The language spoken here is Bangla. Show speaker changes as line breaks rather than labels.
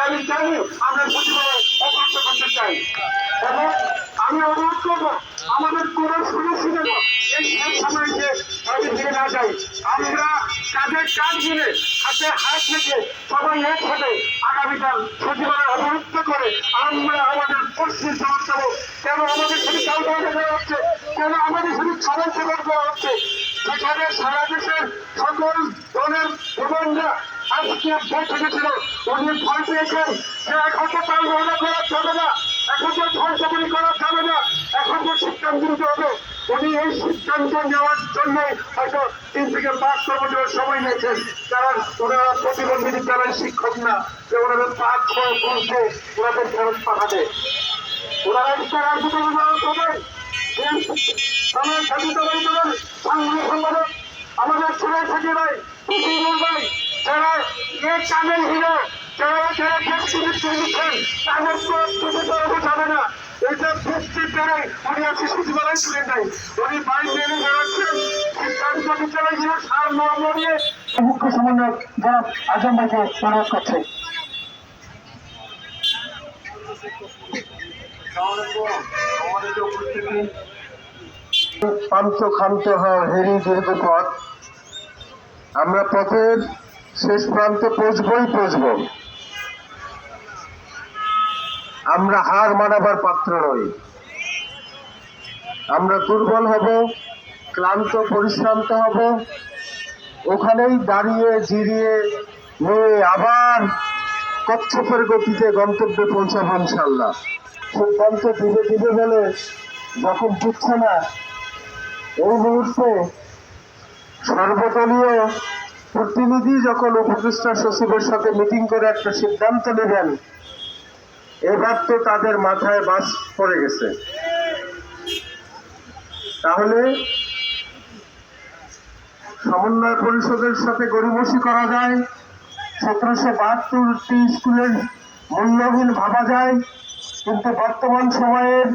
আমি জানি আমরা সচিবালয় অবরুদ্ধ করতে চাই। এবং আমি অনুরোধ করবো আমাদের কোন সদস্যদের এই শেষ সময় যে বাড়ি ফিরে না যাই, আমরা কাঁধে কাঁধ মিলে হাতে হাত রেখে সবাই এক হবে আগামীকাল সচিবালয় অবরুদ্ধ করে আমরা আমাদের প্রশ্নের জবাব দেবো। কেন আমাদের শুধু চাল দেওয়া হচ্ছে, কেন আমাদের শুধু খাবার জবাব দেওয়া হচ্ছে, যেখানে সারা দেশের সকল দলের প্রধানরা আজকে বৈঠকে ছিল। উনি ভয় পেয়েছেন যে এখন তো চাল গ্রহণ করা যাবে না, এখন তো ধ্বংসাবলী করা যাবে না, এখন তো সিদ্ধান্ত নিতে হবে। উনি এই সিদ্ধান্ত নেওয়ার জন্য হয়তো 3 থেকে 5 কর্মচারীর সময় নিয়েছেন, কারণ ওনারা প্রতিবন্ধী বিদ্যালয়ের শিক্ষক না যে ওনাদের 5-6 বলছে ওনাদের ফেরত পাঠাবে। ওনারা ইচ্ছা রাজনীতি করবেন। আমার স্বাধীনতাবাদী দলের সাংগঠনিক সম্পাদক আমাদের ছেলে থেকে ভাই ভাই যারা এক কামেল হিরো, যারা যারা ব্যক্তিগত দিচ্ছেন তাদের তো যাবে না। এটা বৃষ্টির দ্বারাই উনি আজকে সচিবালয় ছিলেন নাই, উনি বাইরে মেনে বেরোচ্ছেন সিদ্ধান্ত বিদ্যালয়গুলো সার মর্ম নিয়ে মুখ্য সমন্বয়ক যারা আজম ভাইকে অনুরোধ করছে।
পান্তক্ষান্ত হেরি দীর্ঘ পথ, আমরা পথের শেষ প্রান্তে পৌঁছবো। আমরা হার মানাবার পাত্র নই। আমরা দুর্বল হব, ক্লান্ত পরিশ্রান্ত হব, ওখানেই দাঁড়িয়ে জিরিয়ে নিয়ে আবার কচ্ছপের গতিতে গন্তব্যে পৌঁছাবো ইনশাল্লাহ। সিদ্ধান্ত দিবে বলে যখন দিচ্ছে না, এই মুহূর্তে সর্বদলীয় প্রতিনিধি যখন উপদেষ্টা সচিবের সাথে মিটিং করে একটা সিদ্ধান্ত নেবেন, এবার তো তাদের মাথায় বাস পড়ে গেছে। তাহলে সমন্বয় পরিষদের সাথে গড়িমসি করা যায়, 1772টি স্কুলের মূল্যহীন ভাবা যায়, কিন্তু বর্তমান সময়ের